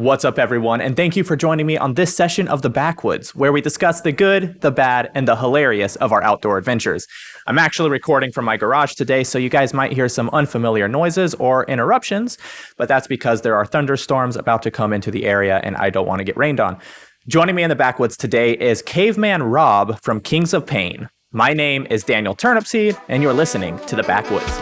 What's up, everyone, and thank you for joining me on this session of the Backwoods, where we discuss the good, the bad, and the hilarious of our outdoor adventures. I'm actually recording from my garage today, so you guys might hear some unfamiliar noises or interruptions, but that's because there are thunderstorms about to come into the area, and I don't want to get rained on. Joining me in the Backwoods today is Caveman Rob from Kings of Pain. My name is Daniel Turnipseed, and you're listening to the Backwoods.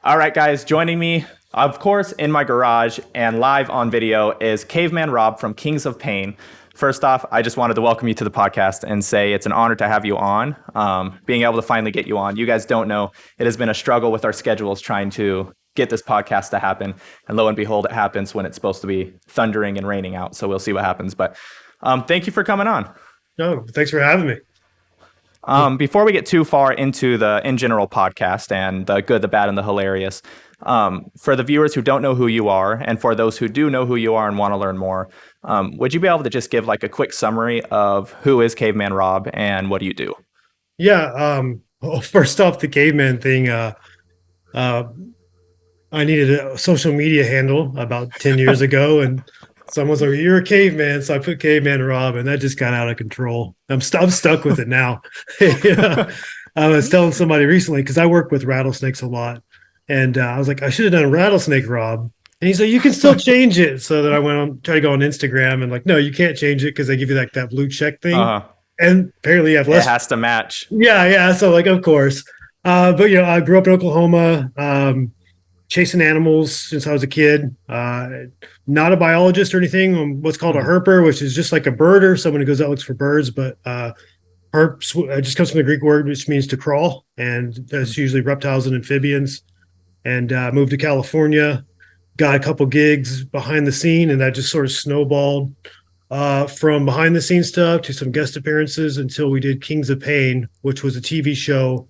All right, guys, joining me, of course, in my garage and live on video is Caveman Rob from Kings of Pain. First off, I just wanted to welcome you to the podcast and say it's an honor to have you on. Being able to finally get you on. You guys don't know, it has been a struggle with our schedules trying to get this podcast to happen. And lo and behold, it happens when it's supposed to be thundering and raining out. So we'll see what happens. But thank you for coming on. No, thanks for having me. Before we get too far into the In General podcast and the good, the bad, and the hilarious, for the viewers who don't know who you are, and for those who do know who you are and want to learn more, would you be able to just give like a quick summary of who is Caveman Rob and what do you do? Yeah. Well, first off, the caveman thing, I needed a social media handle about 10 years ago, and someone's like, "You're a caveman," so I put Caveman Rob, and that just got out of control. I'm stuck with it now. Yeah. I was telling somebody recently, because I work with rattlesnakes a lot, and I was like, I should have done Rattlesnake Rob. And he's like, "You can still change it." So then I went on, tried to go on Instagram, and like, no, you can't change it because they give you that blue check thing. And apparently you have less. It has to match. Yeah. So like, of course. But I grew up in Oklahoma, chasing animals since I was a kid. Not a biologist or anything. I'm what's called a herper, which is just like a birder, someone who goes out and looks for birds. But herp just comes from the Greek word, which means to crawl, and that's usually reptiles and amphibians. And moved to California, got a couple gigs behind the scene, and that just sort of snowballed from behind the scenes stuff to some guest appearances until we did Kings of Pain, which was a TV show.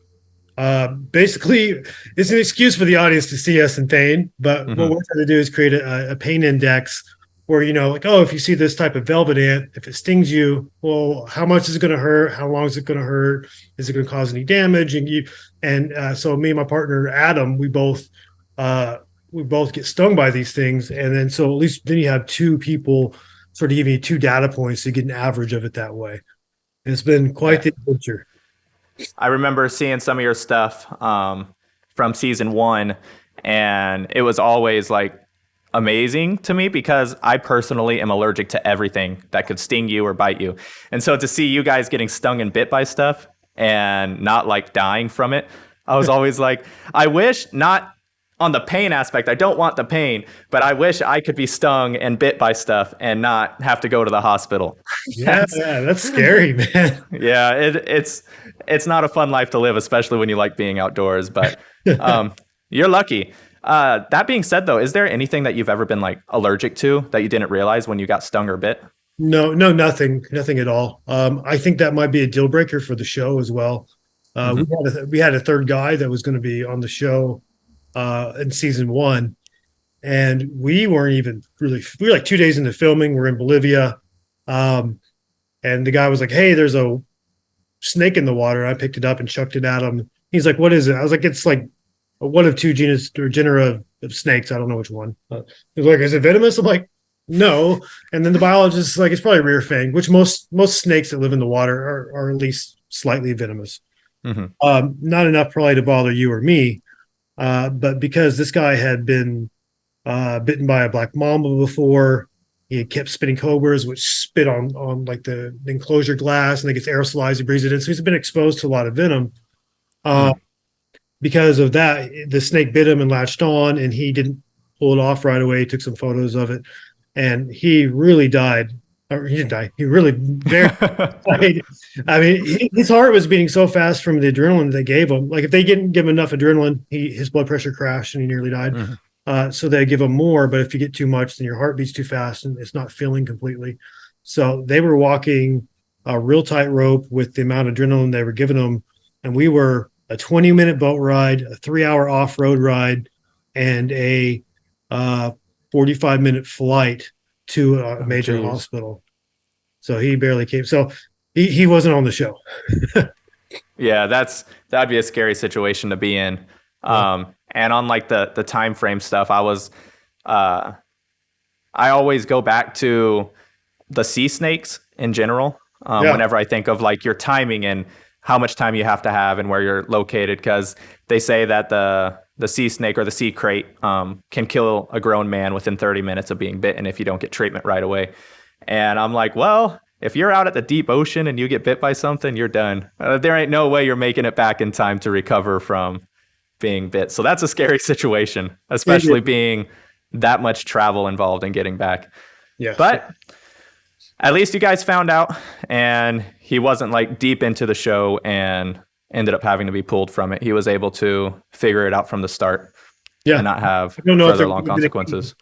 Basically, it's an excuse for the audience to see us in pain, but what we're trying to do is create a pain index where, like, oh, if you see this type of velvet ant, if it stings you, well, how much is it going to hurt? How long is it going to hurt? Is it going to cause any damage? And so me and my partner Adam, we both get stung by these things, and then so at least then you have two people sort of giving you two data points to get an average of it that way. And it's been quite the adventure. I remember seeing some of your stuff from season 1, and it was always like amazing to me because I personally am allergic to everything that could sting you or bite you. And so to see you guys getting stung and bit by stuff and not like dying from it, I was always like, I wish not on the pain aspect. I don't want the pain, but I wish I could be stung and bit by stuff and not have to go to the hospital. That's scary, man. Yeah, it's not a fun life to live, especially when you like being outdoors, but you're lucky. That being said, though, is there anything that you've ever been like allergic to that you didn't realize when you got stung or bit? No, nothing at all. I think that might be a deal breaker for the show as well. We had a third guy that was going to be on the show in season 1, and we weren't even we were like 2 days into filming. We're in Bolivia, and the guy was like, "Hey, there's a snake in the water." I picked it up and chucked it at him. He's like, "What is it?" I was like, "It's like one of two genera of snakes. I don't know which one." He's like, "Is it venomous?" I'm like, "No." And then the biologist is like, "It's probably rear fang," which most snakes that live in the water are at least slightly venomous. Not enough probably to bother you or me. But because this guy had been bitten by a black mamba before, he had kept spitting cobras, which spit on like the enclosure glass, and it gets aerosolized, he breathes it in. So he's been exposed to a lot of venom. Because of that, the snake bit him and latched on, and he didn't pull it off right away. He took some photos of it, and he really died. Or he didn't die. He really died. I mean, his heart was beating so fast from the adrenaline they gave him. Like if they didn't give him enough adrenaline, his blood pressure crashed and he nearly died. So they give him more, but if you get too much, then your heart beats too fast and it's not filling completely. So they were walking a real tight rope with the amount of adrenaline they were giving them, and we were a 20-minute boat ride, a 3-hour off-road ride, and a 45-minute flight to a Oh, major geez. hospital. So he barely came. So he wasn't on the show. Yeah, that'd be a scary situation to be in. Yeah. And on like the time frame stuff, uh, I always go back to the sea snakes in general. Yeah. Whenever I think of like your timing and how much time you have to have and where you're located, because they say that the sea snake or the sea crate can kill a grown man within 30 minutes of being bitten if you don't get treatment right away. And I'm like, well, if you're out at the deep ocean and you get bit by something, you're done. There ain't no way you're making it back in time to recover from being bit. So that's a scary situation, It especially is. being that much travel involved in getting back. Yes. But at least you guys found out, and he wasn't like deep into the show and ended up having to be pulled from it. He was able to figure it out from the start and Yeah. not have I don't know if there further long would have been a consequences.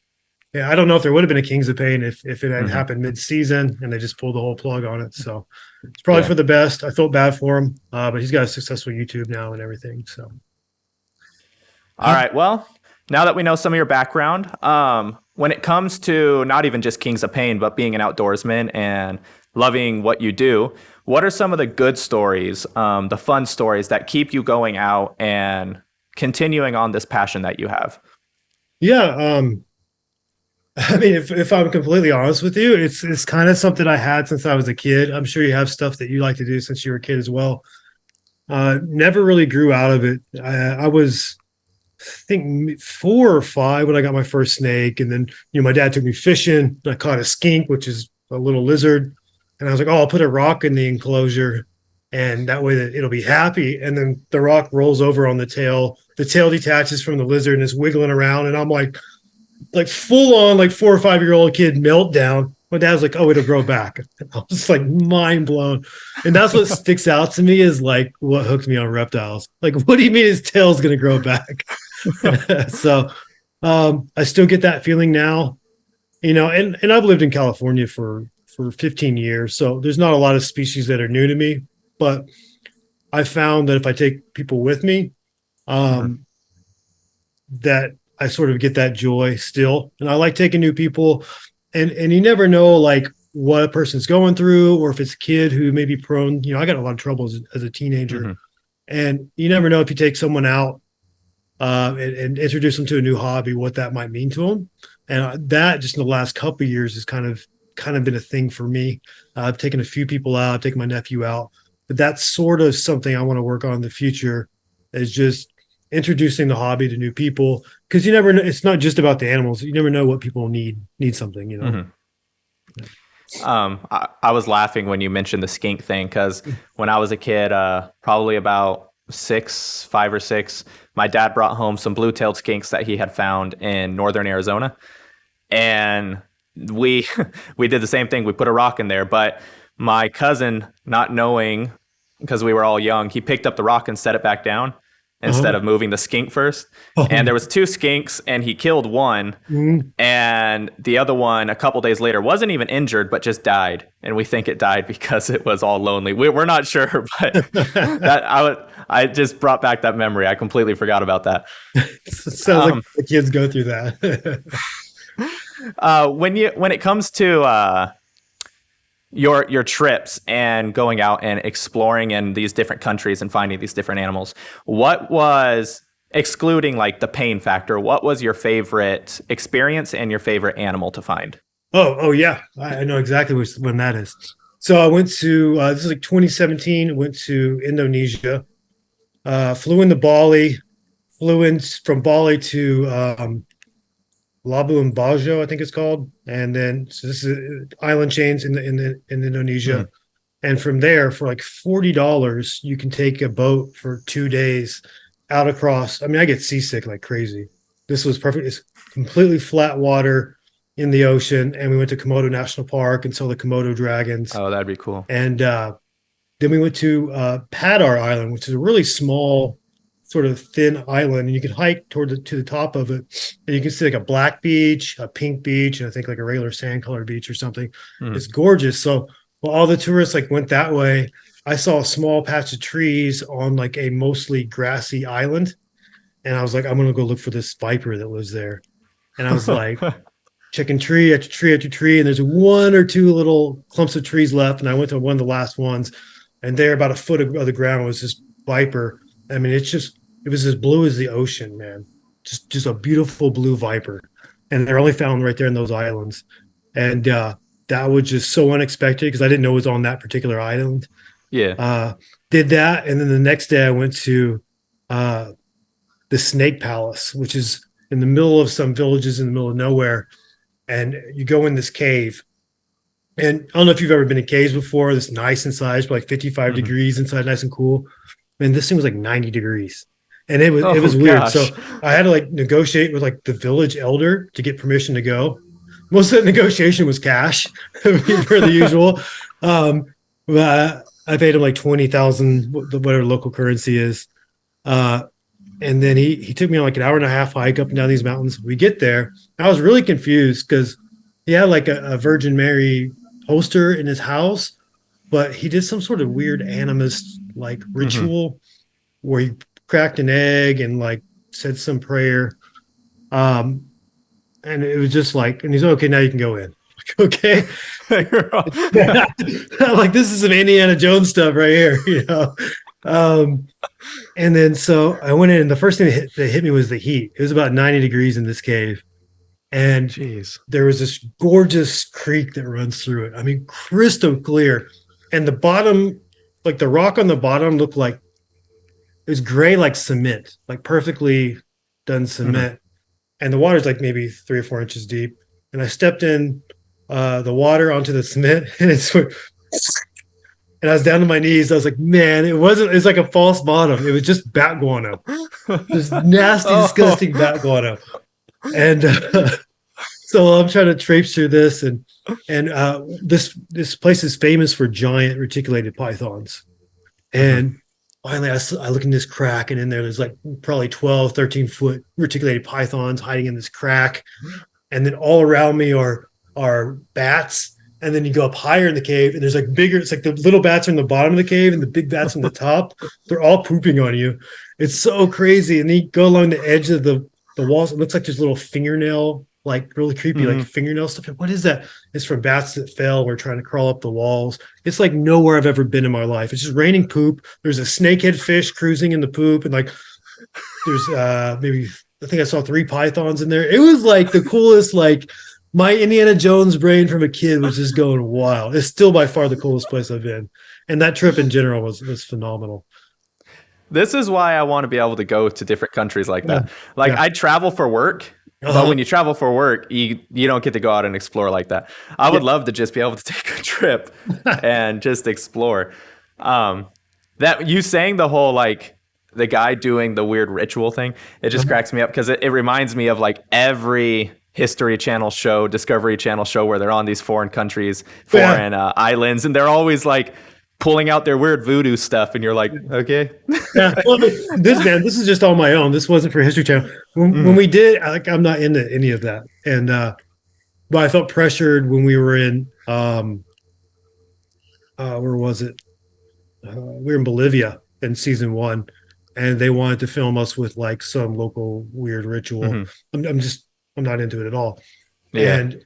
yeah, I don't know if there would have been a Kings of Pain if it had Hmm. happened mid-season and they just pulled the whole plug on it. So it's probably Yeah. for the best. I felt bad for him, but he's got a successful YouTube now and everything. So All right. Well, now that we know some of your background, when it comes to not even just Kings of Pain, but being an outdoorsman and loving what you do, what are some of the good stories, the fun stories that keep you going out and continuing on this passion that you have? yeah, I mean, if I'm completely honest with you, it's kind of something I had since I was a kid. I'm sure you have stuff that you like to do since you were a kid as well. Never really grew out of it. I was, I think, 4 or 5 when I got my first snake, and then my dad took me fishing. And I caught a skink, which is a little lizard, and I was like, oh, I'll put a rock in the enclosure, and that way that it'll be happy. And then the rock rolls over on the tail. The tail detaches from the lizard and is wiggling around, and I'm like full on like 4 or 5 year old kid meltdown. My dad's like, "Oh, it'll grow back." I was just like mind blown, and that's what sticks out to me is like what hooked me on reptiles. Like, what do you mean his tail's gonna grow back? So, I still get that feeling now, and I've lived in California for 15 years, so there's not a lot of species that are new to me, but I found that if I take people with me, Mhm. um, that I sort of get that joy still. And I like taking new people, and you never know like what a person's going through, or if it's a kid who may be prone. I got a lot of trouble as a teenager, Mhm. and you never know if you take someone out and introduce them to a new hobby, what that might mean to them. And that just in the last couple of years has kind of been a thing for me. I've taken a few people out, I've taken my nephew out, but that's sort of something I want to work on in the future is just introducing the hobby to new people because you never know. It's not just about the animals. You never know what people need something. Mhm. I was laughing when you mentioned the skink thing because when I was a kid, probably about 5 or 6, my dad brought home some blue-tailed skinks that he had found in northern Arizona, and we we did the same thing. We put a rock in there, but my cousin, not knowing because we were all young, he picked up the rock and set it back down instead Uh-huh. of moving the skink first. Oh, And there was 2 skinks, and he killed one, mm. and the other one a couple days later wasn't even injured but just died, and we think it died because it was all lonely. We're not sure, but I just brought back that memory. I completely forgot about that. Sounds like um, the kids go through that. when it comes to your trips and going out and exploring in these different countries and finding these different animals, what was, excluding like the pain factor, what was your favorite experience and your favorite animal to find? Oh yeah, I know exactly when that is. So I went to this is like 2017. Went to Indonesia. Flew into Bali. Flew in from Bali to Labuan Bajo, I think it's called, and then so this is island chains in Mhm. Indonesia. And from there, for like $40, you can take a boat for 2 days out across. I mean, I get seasick like crazy. This was perfect. It's completely flat water in the ocean, and we went to Komodo National Park and saw the Komodo dragons. Oh, that'd be cool. And then we went to Padar Island, which is a really small, sort of thin island, and you can hike to the top of it, and you can see like a black beach, a pink beach, and I think like a regular sand colored beach or something. Mhm. It's gorgeous. So while all the tourists like went that way, I saw a small patch of trees on like a mostly grassy island, and I was like, I'm gonna go look for this viper that lives there. And I was like, checking tree after tree after tree, and there's one or two little clumps of trees left. And I went to one of the last ones, and there, about a foot of the ground, was this viper. I mean, it was as blue as the ocean, man. Just a beautiful blue viper, and they're only found right there in those islands. And that was just so unexpected because I didn't know it was on that particular island. Yeah. Uh, did that, and then the next day I went to uh, the Snake Palace, which is in the middle of some villages in the middle of nowhere, and you go in this cave. And I don't know if you've ever been in caves before. This nice inside, like 55 Mhm. degrees inside, nice and cool. And this thing was like 90 degrees, and it Oh was weird. gosh. So I had to like negotiate with like the village elder to get permission to go. Most of the negotiation was cash, per the usual. But I paid him like 20,000, whatever local currency is. Uh, and then he took me on like an hour and a half hike up and down these mountains. We get there. I was really confused because he had like a Virgin Mary poster in his house, but he did some sort of weird animist like Hmm. ritual where he cracked an egg and like said some prayer. Um, and it was just like, and he's okay, now you can go in. Okay. Like this is some Indiana Jones stuff right here, you know. Um, and then so I went in, and the first thing that hit me was the heat. It was about 90 degrees in this cave. And Jeez. there was this gorgeous creek that runs through it. I mean, crystal clear. And the bottom, like the rock on the bottom looked like it was gray like cement, like perfectly done Hmm. cement. And the water's like maybe 3 or 4 inches deep. And I stepped in the water onto the cement, and and I was down to my knees. I was like, man, it's like a false bottom. It was just bat guano, just nasty, disgusting Oh. bat guano. And so I'm trying to traipse through this, and this place is famous for giant reticulated pythons. Hmm. And finally, I look in this crack, and in there's like probably 12, 13 foot reticulated pythons hiding in this crack. And then all around me are bats. And then you go up higher in the cave, and there's like bigger. It's like the little bats are in the bottom of the cave, and the big bats on the top. They're all pooping on you. It's so crazy. And then you go along the edge of the walls. It looks like there's little fingernail, like really creepy, like Hmm. fingernail stuff. What is that? It's from bats that fell. We're trying to crawl up the walls. It's like nowhere I've ever been in my life. It's just raining poop. There's a snakehead fish cruising in the poop, and like there's maybe I think I saw 3 pythons in there. It was like the coolest. Like my Indiana Jones brain from a kid was just going wild. It's still by far the coolest place I've been, and that trip in general was phenomenal. This is why I want to be able to go to different countries like Yeah, that. Like yeah, I travel for work, uh but huh, when you travel for work, you don't get to go out and explore like that. I yeah, would love to just be able to take a trip and just explore. Um, that you saying the whole like the guy doing the weird ritual thing, it just uh-huh. cracks me up because it reminds me of like every History Channel show, Discovery Channel show where they're on these foreign countries, Yeah. foreign islands, and they're always like pulling out their weird voodoo stuff, and you're like, okay. Yeah, well, this is just on my own. This wasn't for History Channel. When Mm, we did, like, I'm not into any of that, and but I felt pressured when we were in where was it? We were in Bolivia in season one, and they wanted to film us with like some local weird ritual. hmm. I'm not into it at all. Yeah. And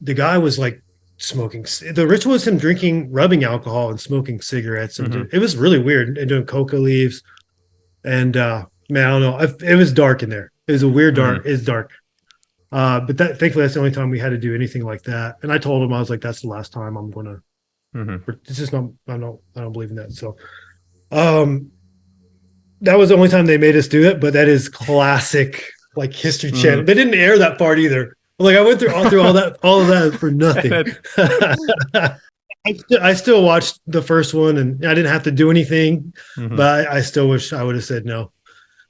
the guy was like smoking. The ritual was him drinking, rubbing alcohol, and smoking cigarettes, and Hmm. it was really weird. And doing coca leaves, and man, I don't know. It was dark in there. It was a weird dark. Hmm. It's dark. But that thankfully that's the only time we had to do anything like that. And I told him I was like, that's the last time I'm gonna. Hmm. It's just not. I don't believe in that. So um, that was the only time they made us do it. But that is classic, like History Hmm. Channel. They didn't air that part either. Like I went through all of that for nothing. I still watched the first one, and I didn't have to do anything, Hmm. but I still wish I would have said no.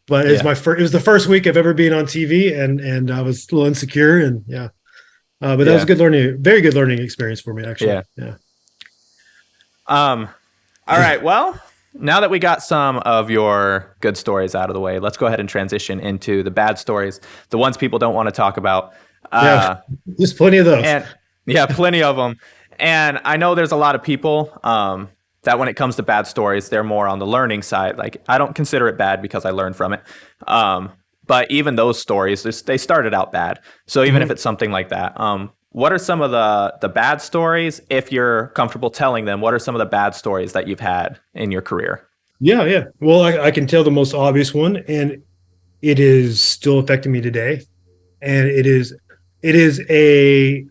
But it was Yeah. it was the first week of ever being on TV, and I was a little insecure, and yeah. But that was a Yeah. good very good learning experience for me, actually. Yeah. Yeah. Um, all right. Well, now that we got some of your good stories out of the way, let's go ahead and transition into the bad stories, the ones people don't want to talk about. Yeah. Uh, There's plenty of those. and yeah, plenty of them. And I know there's a lot of people. that when it comes to bad stories, they're more on the learning side. Like I don't consider it bad because I learned from it. But even those stories, they started out bad. So even if Mhm. it's something like that, what are some of the bad stories? If you're comfortable telling them, what are some of the bad stories that you've had in your career? Yeah, yeah. Well, I can tell the most obvious one, and it is still affecting me today. And it is a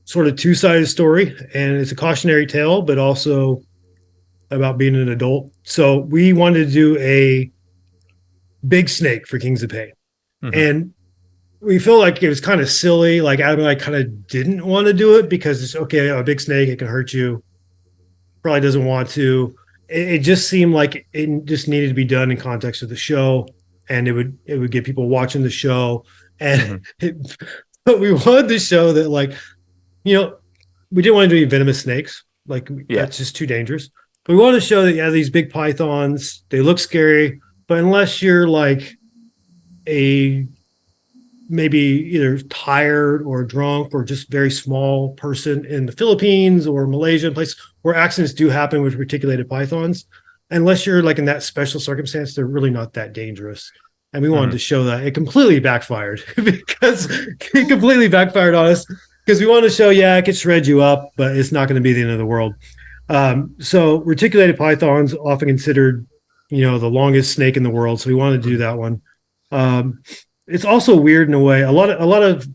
sort of two-sided story, and it's a cautionary tale, but also about being an adult. So we wanted to do a big snake for Kings of Pay, Mm-hmm. and we feel like it was kind of silly. Like I kind of didn't want to do it because it's okay, a big snake, it can hurt you. Probably doesn't want to. It just seemed like it just needed to be done in context of the show, and it would get people watching the show. And Mm-hmm. but we wanted to show that, like, you know, we didn't want to do any venomous snakes. Like Yeah. that's just too dangerous. We wanted to show that yeah, these big pythons, they look scary, but unless you're like a maybe either tired or drunk or just very small person in the Philippines or Malaysia, place where accidents do happen with reticulated pythons, unless you're like in that special circumstance, they're really not that dangerous. And we wanted Mm-hmm. to show that it completely backfired because it completely backfired on us because we wanted to show, yeah, it could shred you up, but it's not going to be the end of the world. So reticulated pythons often considered, the longest snake in the world. So we wanted to do that one. Um, it's also weird in a way. A lot of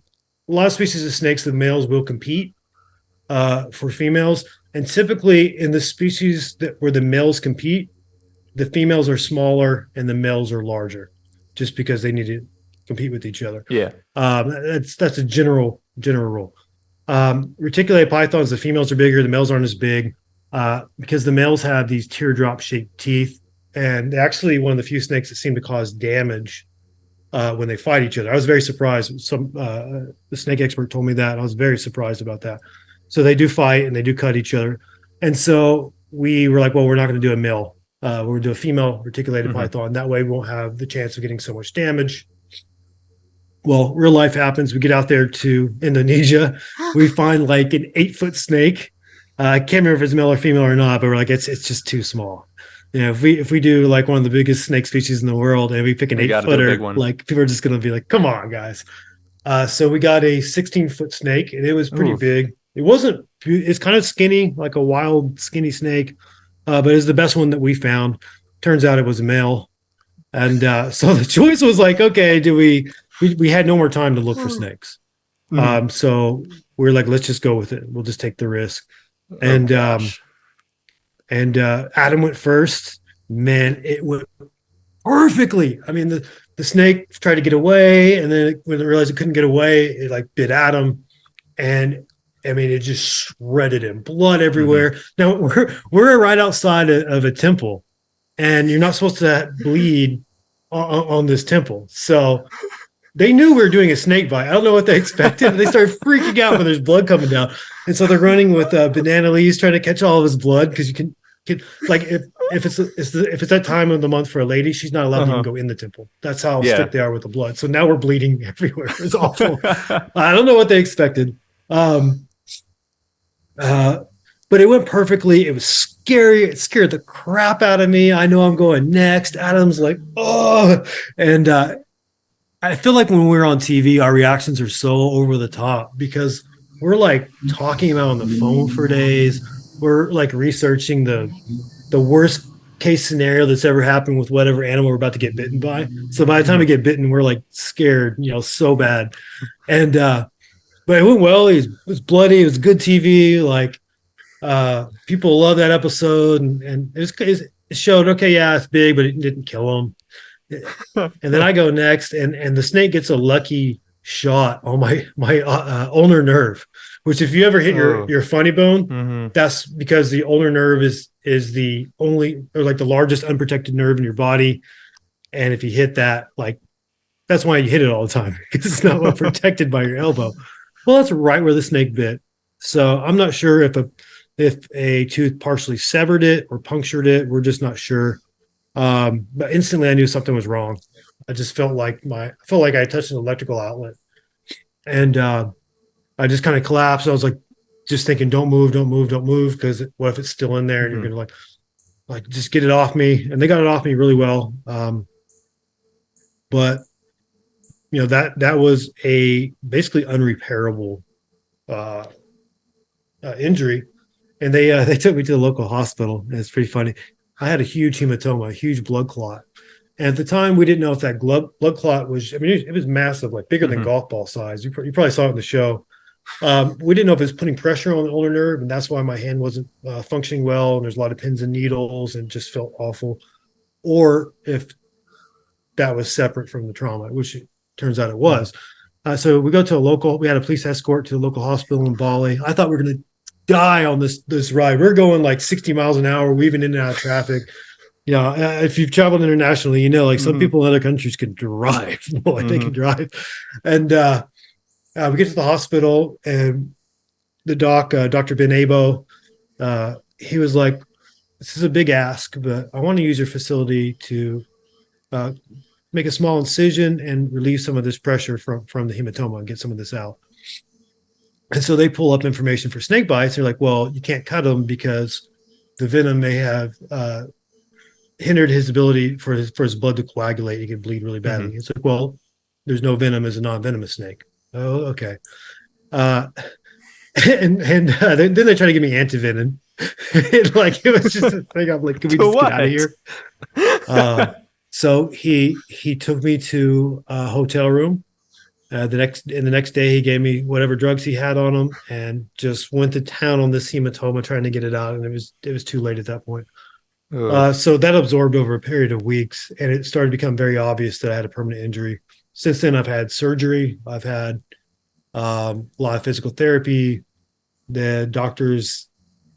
species of snakes, the males will compete for females, and typically in the species that where the males compete, the females are smaller and the males are larger, just because they need to compete with each other. Yeah. That's a general rule. Reticulated pythons, the females are bigger, the males aren't as big because the males have these teardrop shaped teeth, and actually one of the few snakes that seem to cause damage when they fight each other. I was very surprised. The snake expert told me that. I was very surprised about that. So they do fight and they do cut each other. And so we were like, well, we're not going to do a male. We're going to do a female reticulated Mm-hmm. python. That way we won't have the chance of getting so much damage. Well, real life happens. We get out there to Indonesia. We find like an 8-foot snake. I can't remember if it's male or female or not, but we're like, it's just too small. If we do like one of the biggest snake species in the world and we pick an We eight got to do a big footer, one. like people are just gonna be like, come on, guys. So we got a 16-foot snake, and it was pretty Oof. big. It wasn't. It's kind of skinny, like a wild skinny snake, but it's the best one that we found. Turns out it was a male, and so the choice was like, okay, do we had no more time to look for snakes. Mm-hmm. So we are like, let's just go with it. We'll just take the risk. Oh And gosh. Adam went first. Man, it went perfectly. I mean, the snake tried to get away, and then when it realized it couldn't get away, it like bit Adam, and I mean, it just shredded him, blood Mm-hmm. everywhere. Now we're right outside of a temple, and you're not supposed to bleed on this temple, so they knew we were doing a snake bite. I don't know what they expected. They started freaking out when there's blood coming down, and so they're running with banana leaves trying to catch all of his blood because you can like if it's that time of the month for a lady, she's not allowed to even Uh-huh. go in the temple. That's how Yeah. strict they are with the blood. So now we're bleeding everywhere. It's awful. I don't know what they expected. Um, uh, but it went perfectly. It was scary. It scared the crap out of me. I know I'm going next. Adam's like, oh, and I feel like when we're on TV, our reactions are so over the top because we're like talking about on the phone for days. We're like researching the worst case scenario that's ever happened with whatever animal we're about to get bitten by. So by the time we Mhm. get bitten, we're like scared, so bad. And but it went well. It was bloody. It was good TV. Like people love that episode, and it showed okay, yeah, it's big, but it didn't kill them. And then I go next, and the snake gets a lucky shot on my ulnar nerve, which if you ever hit your Oh. your funny bone, Mm-hmm. that's because the ulnar nerve is the only or like the largest unprotected nerve in your body, and if you hit that, like that's why you hit it all the time because it's not well protected by your elbow. Well, that's right where the snake bit. So I'm not sure if a tooth partially severed it or punctured it. We're just not sure. But instantly I knew something was wrong. I just felt like I touched an electrical outlet, and I just kind of collapsed. I was like, just thinking, don't move, don't move, don't move, because what if it's still in there and you're Mm-hmm. gonna like. like just get it off me, and they got it off me really well. But that was a basically unrepairable uh, injury, and they took me to the local hospital. And it's pretty funny. I had a huge hematoma, a huge blood clot. And at the time, we didn't know if that blood clot was, I mean, it was massive, like bigger than Hmm. golf ball size. You probably saw it in the show. We didn't know if it was putting pressure on the ulnar nerve, and that's why my hand wasn't functioning well. And there's a lot of pins and needles and just felt awful. Or if that was separate from the trauma, which it turns out it Hmm. was. So we had a police escort to the local hospital in Bali. I thought we were going to die on this ride. We're going like 60 miles an hour, weaving in and out of traffic. Yeah, if you've traveled internationally, like some Hmm. people in other countries can drive. Boy, they can Hmm. drive. And we get to the hospital, and the Dr. Ben Abo, he was like, "This is a big ask, but I want to use your facility to uh, make a small incision and relieve some of this pressure from the hematoma and get some of this out." And so they pull up information for snake bites. They're like, "Well, you can't cut them because the venom may have hindered his ability for his blood to coagulate. He could bleed really badly." Hmm. It's like, "Well, there's no venom as a non-venomous snake." Oh, okay. Uh, and then they try to give me antivenom. It was just a thing. I'm like, "Can we To just get out of what? here?" So he took me to a hotel room. The next day, he gave me whatever drugs he had on him, and just went to town on this hematoma, trying to get it out. And it was too late at that point. Oof. So that absorbed over a period of weeks, and it started to become very obvious that I had a permanent injury. Since then, I've had surgery. I've had a lot of physical therapy. The doctors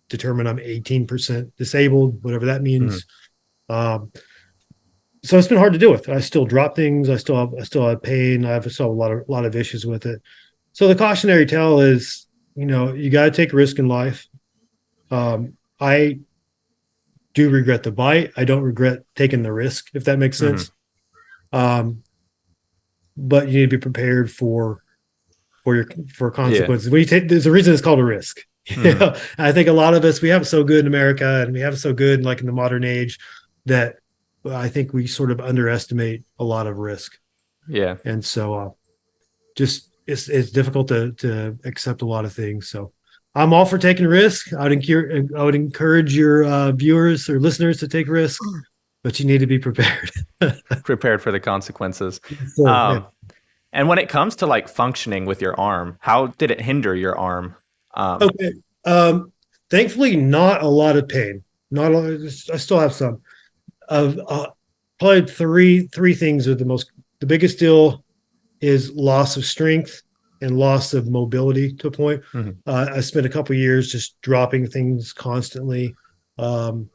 determine I'm 18% disabled, whatever that Hmm. means. Um, so it's been hard to deal with. I still drop things. I still have pain. I have still a lot of issues with it. So the cautionary tale is, you got to take a risk in life. I do regret the bite. I don't regret taking the risk, if that makes Hmm. sense. Um, but you need to be prepared for Yeah. consequences. When you take, there's a reason it's called a risk. Hmm. I think a lot of us, we have it so good in America, and we have it so good like in the modern age, that I think we sort of underestimate a lot of risk. Yeah. And so just it's difficult to accept a lot of things. So I'm all for taking risk. I would encourage your viewers or listeners to take risk, but you need to be prepared. Prepared for the consequences. Sure. Yeah. Um, and when it comes to like functioning with your arm, how did it hinder your arm? Um, Okay. Um, Thankfully, not a lot of pain. Not a lot. I still have some. Of probably three things are the biggest deal is loss of strength and loss of mobility to a point. mhm. I spent a couple of years just dropping things constantly. Um,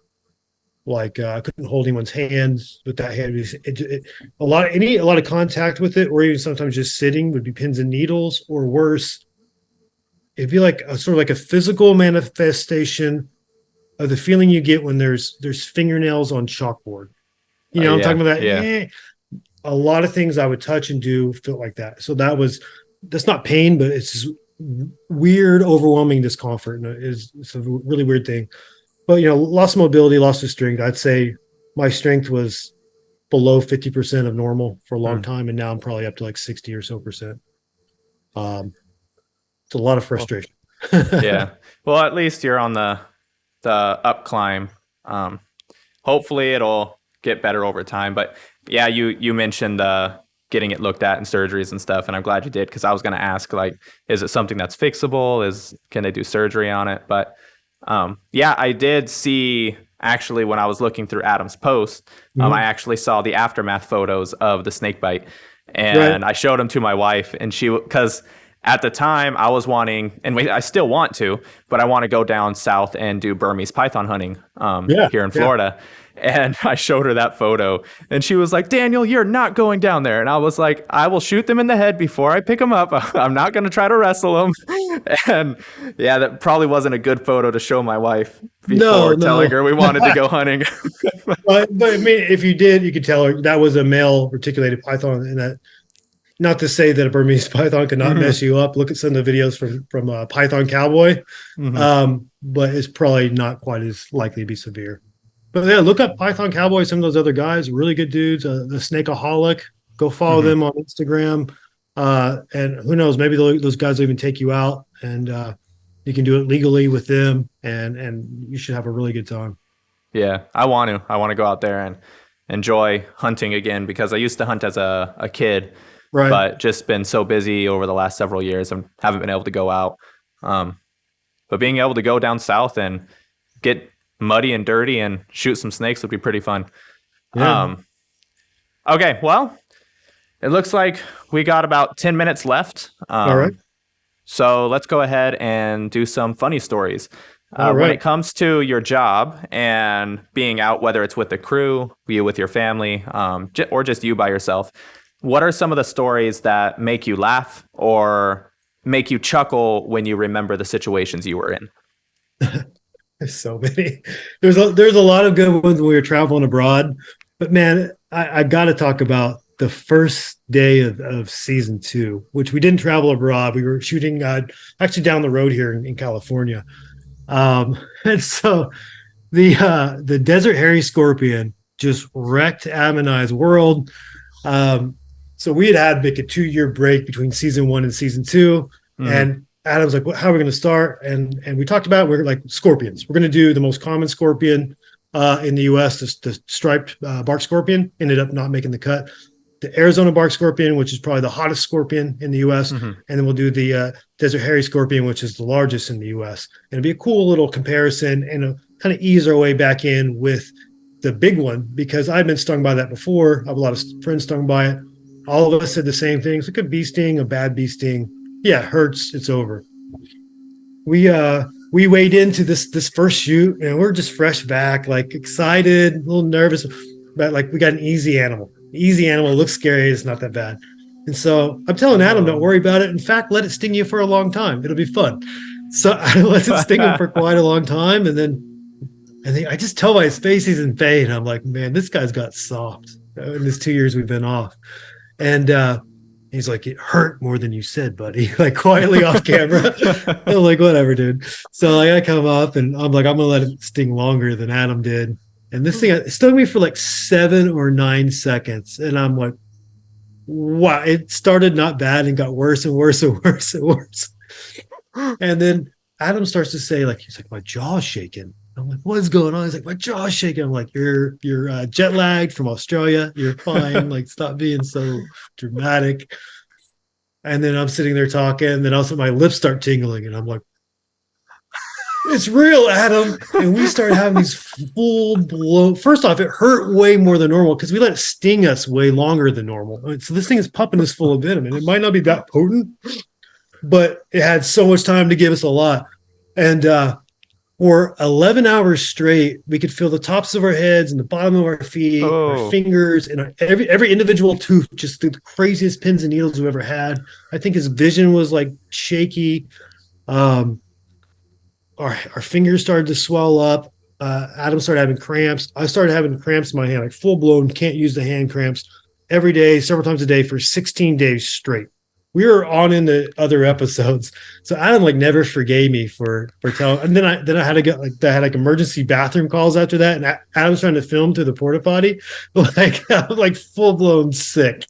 I couldn't hold anyone's hands with that hand. A lot of contact with it, or even sometimes just sitting would be pins and needles, or worse, it'd be like a sort of like a physical manifestation of the feeling you get when there's fingernails on chalkboard. I'm Yeah. talking about that. Yeah. A lot of things I would touch and do felt like that. So that's not pain, but it's just weird, overwhelming discomfort. And it's a really weird thing. But loss of mobility, loss of strength. I'd say my strength was below 50% of normal for a long Mm. time, and now I'm probably up to like 60 or so percent. Um, it's a lot of Well, frustration. yeah. Well, at least you're on the up climb. Um, hopefully it'll get better over time. But yeah, you mentioned getting it looked at in surgeries and stuff, and I'm glad you did because I was going to ask like, is it something that's fixable? Can they do surgery on it? But yeah, I did see actually when I was looking through Adam's post, I Mhm. actually saw the aftermath photos of the snake bite, Right. and I showed them to my wife, and she because at the time I was wanting, and I still want to, but I want to go down south and do Burmese python hunting Yeah. here in Yeah. Florida. And I showed her that photo, and she was like, "Daniel, you're not going down there." And I was like, "I will shoot them in the head before I pick them up. I'm not going to try to wrestle them." And yeah, that probably wasn't a good photo to show my wife No, before telling no. her we wanted to go hunting. But I mean, if you did, you could tell her that was a male reticulated python, and that, not to say that a Burmese python could not Hmm. mess you up. Look at some of the videos from Python Cowboy, Hmm. but it's probably not quite as likely to be severe. But yeah, look up Python Cowboy. Some of those other guys, really good dudes. The Snakeaholic. Go follow Hmm. them on Instagram. And who knows? Maybe those guys will even take you out, and you can do it legally with them, and you should have a really good time. Yeah, I want to. I want to go out there and enjoy hunting again because I used to hunt as a kid, Right. but just been so busy over the last several years and haven't been able to go out. Um, but being able to go down south and get muddy and dirty and shoot some snakes would be pretty fun. Yeah. Okay, well, it looks like we got about 10 minutes left. All right. So let's go ahead and do some funny stories. All When right. it comes to your job and being out, whether it's with the crew, you with your family, or just you by yourself, what are some of the stories that make you laugh or make you chuckle when you remember the situations you were in? There's so many. There's a lot of good ones when we were traveling abroad. But man, I got to talk about the first day of season two, which we didn't travel abroad. We were shooting actually down the road here in California. And so the desert hairy scorpion just wrecked Adam and I's world. Um, so we had like a 2 year break between season one and season two, Mm-hmm. and Adam's like, "How are we going to start?" And we talked about we're like scorpions. We're going to do the most common scorpion in the U.S. The striped bark scorpion ended up not making the cut. The Arizona bark scorpion, which is probably the hottest scorpion in the U.S., Mm-hmm. and then we'll do the desert hairy scorpion, which is the largest in the U.S. And it'll be a cool little comparison and kind of ease our way back in with the big one because I've been stung by that before. I have a lot of friends stung by it. All of us said the same things. A good bee sting, a bad bee sting. Yeah, it hurts. It's over. We weighed into this first shoot and we're just fresh back, like excited, a little nervous, but like we got an easy animal. Easy animal looks scary. It's not that bad. And so I'm telling Adam, don't Oh. worry about it. In fact, let it sting you for a long time. It'll be fun. So I let it sting him for quite a long time, and then I just tell by his face he's in pain. I'm like, man, this guy's got soft in this 2 years we've been off. And he's like, it hurt more than you said, buddy. Like quietly off camera. I'm like, whatever, dude. So like, I come up and I'm like, I'm gonna let it sting longer than Adam did. And this thing it stung me for like 7 or 9 seconds. And I'm like, wow, it started not bad and got worse and worse and worse and worse. And then Adam starts to say, like, he's like, my jaw's shaking. I'm like, what's going on? He's like, my jaw's shaking. I'm like, you're jet lagged from Australia. You're fine. Like, stop being so dramatic. And then I'm sitting there talking. And then also my lips start tingling. And I'm like, it's real, Adam. And we started having these full blown. First off, it hurt way more than normal because we let it sting us way longer than normal. So this thing is pumping us full of venom. And it might not be that potent, but it had so much time to give us a lot. And for 11 hours straight, we could feel the tops of our heads and the bottom of our feet, our Oh. fingers, and every individual tooth, just the craziest pins and needles we ever had. I think his vision was like shaky. Um, our fingers started to swell up. Adam started having cramps. I started having cramps in my hand, like full blown, can't use the hand cramps every day, several times a day for 16 days straight. We were on in the other episodes, so Adam like never forgave me for telling. And then I had to get like I had like emergency bathroom calls after that, and Adam's trying to film to the porta potty, like I was like full blown sick,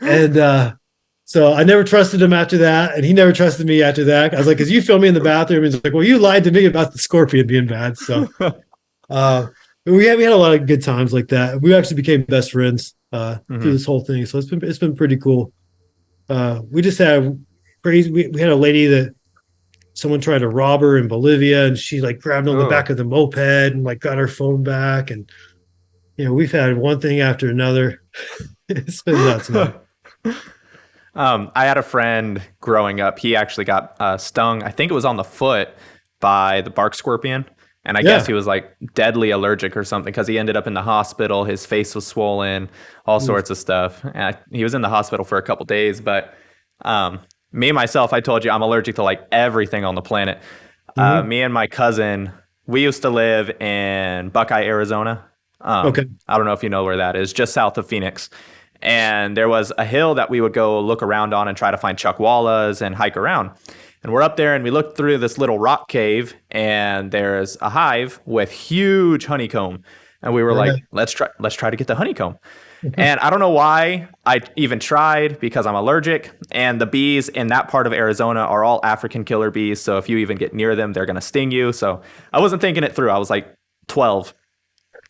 and so I never trusted him after that, and he never trusted me after that. I was like, "Cause you filmed me in the bathroom," and he's like, "Well, you lied to me about the scorpion being bad." So uh, we had a lot of good times like that. We actually became best friends through Hmm. this whole thing, so it's been pretty cool. We just had crazy. We had a lady that someone tried to rob her in Bolivia, and she like grabbed on the back Oh. of the moped and like got her phone back. And we've had one thing after another. It's been nuts, man. I had a friend growing up. He actually got stung. I think it was on the foot by the bark scorpion. And I guess Yeah. he was like deadly allergic or something because he ended up in the hospital. His face was swollen, all sorts of stuff. And he was in the hospital for a couple days. But um, me, myself, I told you I'm allergic to like everything on the planet. Mm-hmm. Me and my cousin, we used to live in Buckeye, Arizona. Okay. I don't know if you know where that is, just south of Phoenix. And there was a hill that we would go look around on and try to find chuckwallas and hike around. And we're up there and we looked through this little rock cave and there's a hive with huge honeycomb. And we were like, Right. let's try to get the honeycomb. And I don't know why I even tried because I'm allergic. And the bees in that part of Arizona are all African killer bees. So if you even get near them, they're going to sting you. So I wasn't thinking it through. I was like 12.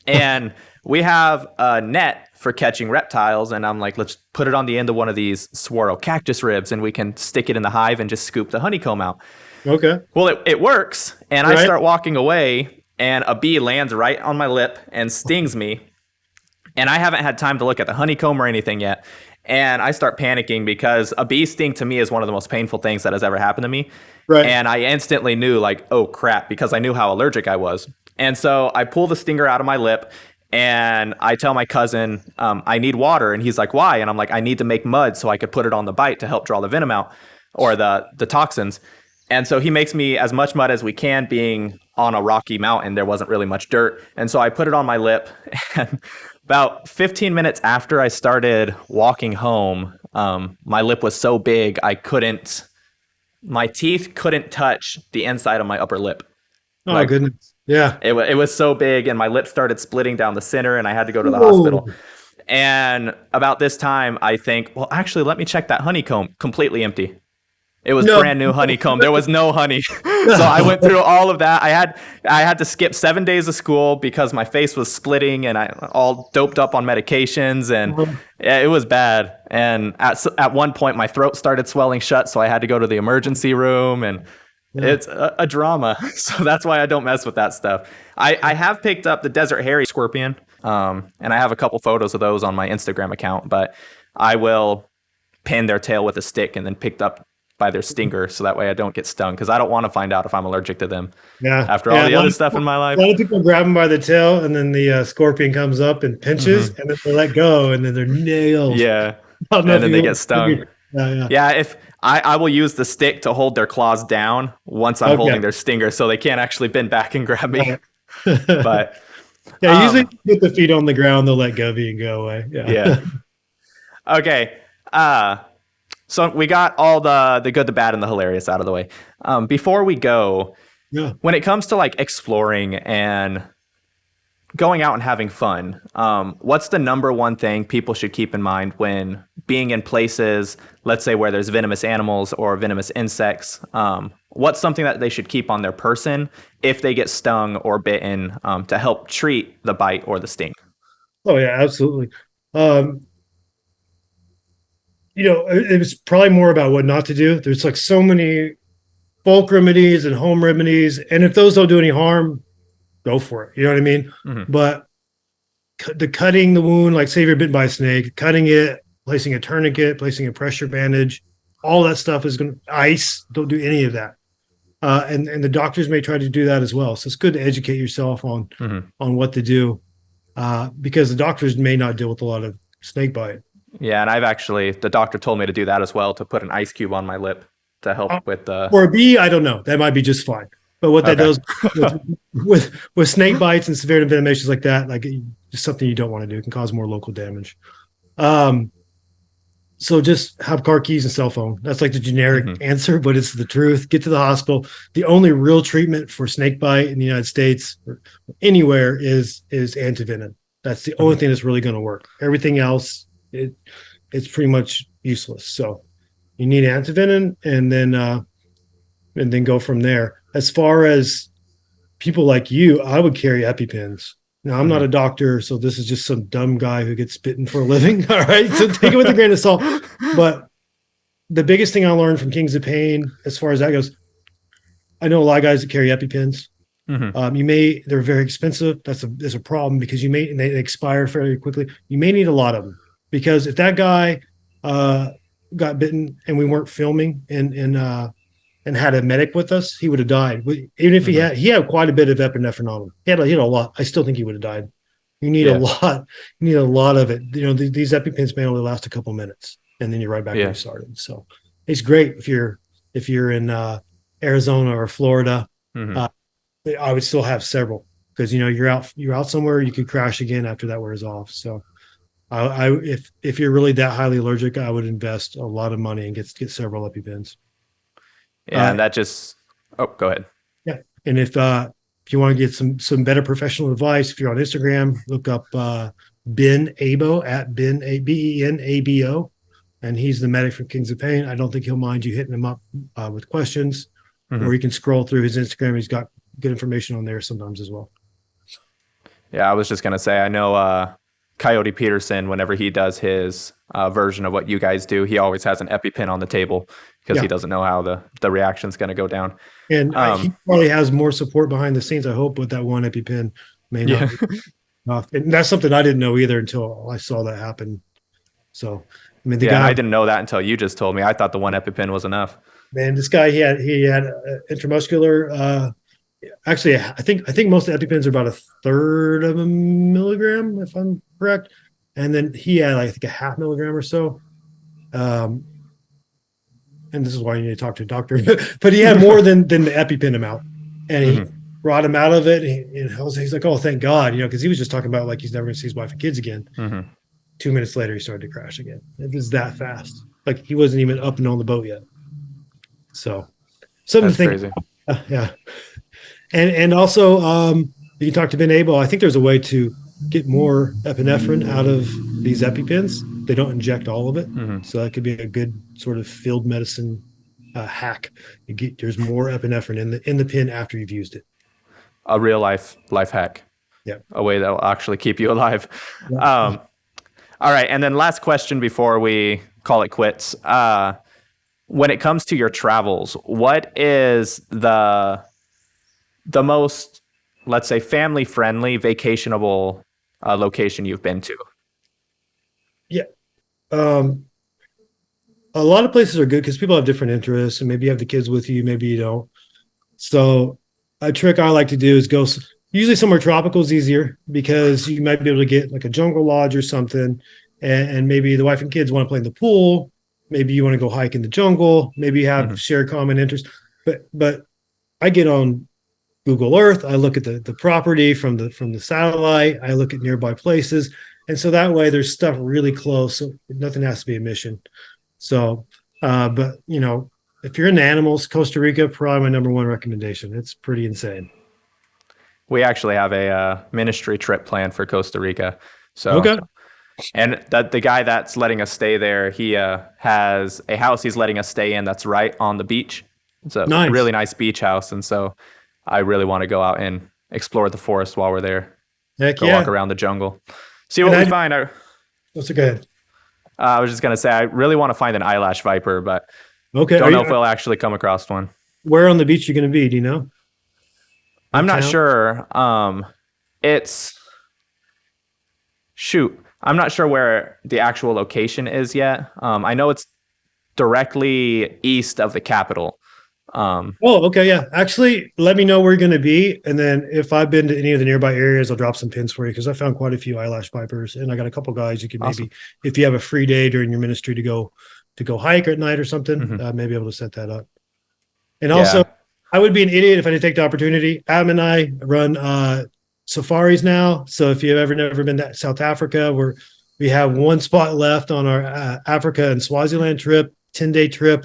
And we have a net for catching reptiles. And I'm like, let's put it on the end of one of these swirl cactus ribs and we can stick it in the hive and just scoop the honeycomb out. Okay. Well, it works. And I Right. start walking away and a bee lands right on my lip and stings me. And I haven't had time to look at the honeycomb or anything yet. And I start panicking because a bee sting to me is one of the most painful things that has ever happened to me. Right. And I instantly knew, like, oh crap, because I knew how allergic I was. And so I pull the stinger out of my lip and I tell my cousin, I need water. And he's like, why? And I'm like, I need to make mud so I could put it on the bite to help draw the venom out or the toxins. And so he makes me as much mud as we can, being on a rocky mountain. There wasn't really much dirt. And so I put it on my lip. And about 15 minutes after I started walking home, my lip was so big my teeth couldn't touch the inside of my upper lip. Oh, Like goodness. Yeah. it was so big, and my lip started splitting down the center, and I had to go to the Whoa. hospital. And about this time, I think, well, actually, let me check that honeycomb. Completely empty. It was No. brand new honeycomb. There was no honey. So I went through all of that. I had to skip 7 days of school because my face was splitting and I all doped up on medications, and yeah, it was bad. And at one point my throat started swelling shut, so I had to go to the emergency room, and Yeah. it's a drama. So that's why I don't mess with that stuff. I have picked up the desert hairy scorpion, and I have a couple photos of those on my Instagram account, but I will pin their tail with a stick and then picked up by their stinger, so that way I don't get stung, because I don't want to find out if I'm allergic to them Yeah. after all Yeah. the other stuff in my A life. lot of people grab them by the tail, and then the scorpion comes up and pinches, Hmm. and then they let go, and then they're nailed. Yeah. I don't know And if then you they want get stung. Yeah. Yeah. Yeah, if I will use the stick to hold their claws down once I'm Okay. holding their stinger, so they can't actually bend back and grab me. Right. But Yeah. Usually, um put the feet on the ground, they'll let go of you and go away. yeah. Yeah. Okay. So we got all the good, the bad, and the hilarious out of the way. Before we go, Yeah. when it comes to like exploring and going out and having fun, what's the number one thing people should keep in mind when being in places, let's say where there's venomous animals or venomous insects? What's something that they should keep on their person if they get stung or bitten, to help treat the bite or the sting? Oh yeah. Absolutely. Um, it was probably more about what not to do. There's like so many folk remedies and home remedies, and if those don't do any harm, go for it. You know what I mean? Hmm. But the cutting the wound, like say you're bitten by a snake, cutting it, placing a tourniquet, placing a pressure bandage, all that stuff is going to ice. Don't do any of that. And the doctors may try to do that as well. So it's good to educate yourself Hmm. on what to do, because the doctors may not deal with a lot of snake bite. Yeah, and the doctor told me to do that as well, to put an ice cube on my lip to help with the. For a bee, I don't know. That might be just fine. But what that Okay. does with snake bites and severe envenomations like that, like just something you don't want to do, it can cause more local damage. So just have car keys and cell phone. That's like the generic Mhm. answer, but it's the truth. Get to the hospital. The only real treatment for snake bite in the United States or anywhere is antivenom. That's the only thing that's really going to work. Everything else, it's pretty much useless. So you need antivenom, and then go from there. As far as people like you, I would carry EpiPens. Now, I'm not Mhm. a doctor, so this is just some dumb guy who gets bitten for a living. All right. So take it with a grain of salt. But the biggest thing I learned from Kings of Pain, as far as that goes, I know a lot of guys that carry EpiPens. Mhm. They're very expensive. That's a problem because they expire fairly quickly. You may need a lot of them, because if that guy got bitten and we weren't filming and had a medic with us, he would have died. Even if Mhm. he had quite a bit of epinephrine on him. He had a lot. I still think he would have died. You need a Yeah. lot. You need a lot of it. These EpiPens may only last a couple minutes, and then you're right back where Yeah. you started. So it's great if you're in Arizona or Florida. Mhm. Uh, I would still have several, because you're out somewhere, you could crash again after that wears off. So if you're really that highly allergic, I would invest a lot of money and get several EpiPens. Yeah, Uh, and that just. Oh, go ahead. Yeah. And if if you want to get some better professional advice, if you're on Instagram, look up Ben Abo at BenAbo, and he's the medic from Kings of Pain. I don't think he'll mind you hitting him up with questions, or Mhm. you can scroll through his Instagram. He's got good information on there sometimes as well. Yeah, I was just gonna say, I know Coyote Peterson, whenever he does his version of what you guys do, he always has an EpiPen on the table because he Yeah, doesn't know how the reaction's gonna go down. and he Um, probably has more support behind the scenes. I hope with that one EpiPen may yeah, not be enough, and that's something I didn't know either until I saw that happen. So, I mean, the yeah, and guy, I didn't know that until you just told me. I thought the one EpiPen was enough. man, this guy, he had intramuscular. Actually, I think most of the EpiPens are about a third of a milligram, if I'm correct, and then he had like, I think a half milligram or so. Um, and this is why you need to talk to a doctor. But he had more than the EpiPen amount, and he Hmm. brought him out of it. And he's like, "Oh, thank God," because he was just talking about like he's never going to see his wife and kids again. Hmm. 2 minutes later, he started to crash again. It was that fast. Like he wasn't even up and on the boat yet. So something to That's think. crazy. Yeah, and also you can talk to Ben Abel. I think there's a way to get more epinephrine out of these EpiPens. They don't inject all of it, Hmm. so that could be a good sort of field medicine hack. There's more epinephrine in the pin after you've used it. A real life hack, Yeah. a way that will actually keep you alive. Yeah. Um, all right, and then last question before we call it quits. When it comes to your travels, what is the most, let's say, family friendly, vacationable location you've been to? Yeah. Um, a lot of places are good because people have different interests, and maybe you have the kids with you, maybe you don't. So a trick I like to do is go usually somewhere tropical is easier because you might be able to get like a jungle lodge or something, and maybe the wife and kids want to play in the pool. Maybe you want to go hike in the jungle. Maybe you have Hmm. shared common interests. But I get on Google Earth. I look at the property from the satellite. I look at nearby places, and so that way there's stuff really close. So nothing has to be a mission. So, but if you're into animals, Costa Rica probably my number one recommendation. It's pretty insane. We actually have a ministry trip planned for Costa Rica. So, Okay, and the guy that's letting us stay there, he has a house he's letting us stay in that's right on the beach. It's a nice. really nice beach house. And so I really want to go out and explore the forest while we're there, Heck go walk yeah. around the jungle, see And what we find. that's good. I was just going to say, I really want to find an eyelash viper, but Okay, don't know if we'll actually come across one. where on the beach you going to be? Do you know? I'm What not town? sure. It's shoot. I'm not sure where the actual location is yet. I know it's directly east of the capital. Um, Oh, okay, yeah. Actually, let me know where you're going to be, and then if I've been to any of the nearby areas, I'll drop some pins for you because I found quite a few eyelash vipers, and I got a couple guys you could awesome. maybe, if you have a free day during your ministry to go hike at night or something, Hmm. maybe able to set that up. And also, Yeah. I would be an idiot if I didn't take the opportunity. Adam and I run safaris now. So if you've ever never been to South Africa, we have one spot left on our Africa and Swaziland trip, 10-day trip.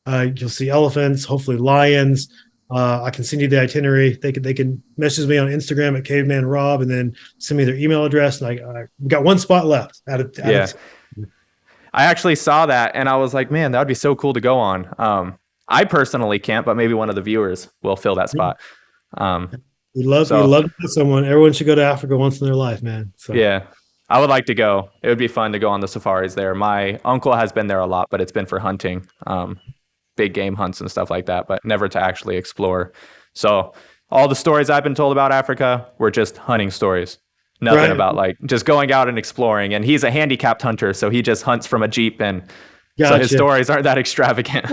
You'll see elephants, hopefully lions. I can send you the itinerary. They can message me on Instagram at Caveman Rob and then send me their email address. And we got one spot left Yeah. I actually saw that and I was like, man, that would be so cool to go on. I personally can't, but maybe one of the viewers will fill that spot. Um, we so love to get someone. Everyone should go to Africa once in their life, man. So yeah, I would like to go. It would be fun to go on the safaris there. My uncle has been there a lot, but it's been for hunting, big game hunts and stuff like that, but never to actually explore. So all the stories I've been told about Africa were just hunting stories. Nothing right, about like just going out and exploring. And he's a handicapped hunter, so he just hunts from a Jeep, and so his gotcha. stories aren't that extravagant.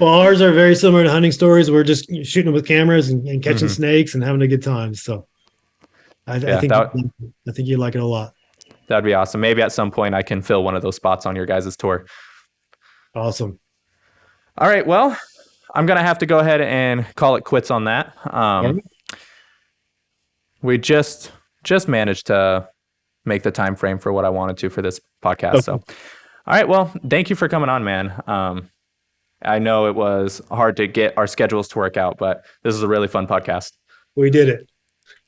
Well, ours are very similar to hunting stories. We're just shooting them with cameras and catching Hmm. snakes and having a good time. So I Yeah, think I think you like it a lot. that'd be awesome. Maybe at some point I can fill one of those spots on your guys' tour. Awesome. All right, well, I'm gonna have to go ahead and call it quits on that. All right. We just managed to make the time frame for what I wanted to for this podcast. So, Okay. all right, well, thank you for coming on, man. I know it was hard to get our schedules to work out, but this is a really fun podcast. We did it.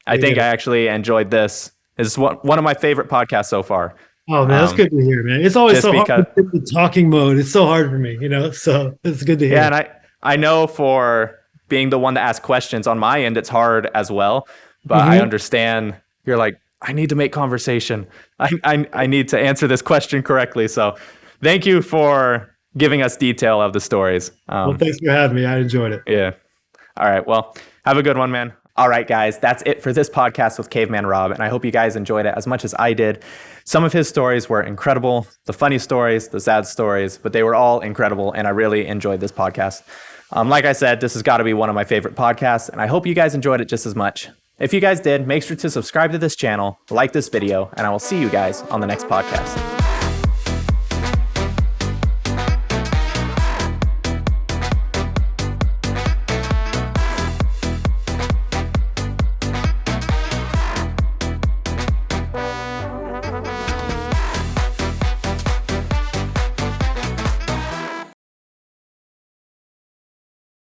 I think I actually enjoyed this. It's one of my favorite podcasts so far. Oh man, that's good to hear, man. It's always just so hard because, to get the talking mode. It's so hard for me, So it's good to hear. yeah, and I know for being the one to ask questions on my end, it's hard as well. But I understand you're like, I need to make conversation. I need to answer this question correctly. So thank you for giving us detail of the stories. Well, thanks for having me. I enjoyed it. Yeah. All right. Well, have a good one, man. All right, guys, that's it for this podcast with Caveman Rob, and I hope you guys enjoyed it as much as I did. Some of his stories were incredible, the funny stories, the sad stories, but they were all incredible, and I really enjoyed this podcast. Like I said, this has got to be one of my favorite podcasts, and I hope you guys enjoyed it just as much. If you guys did, make sure to subscribe to this channel, like this video, and I will see you guys on the next podcast.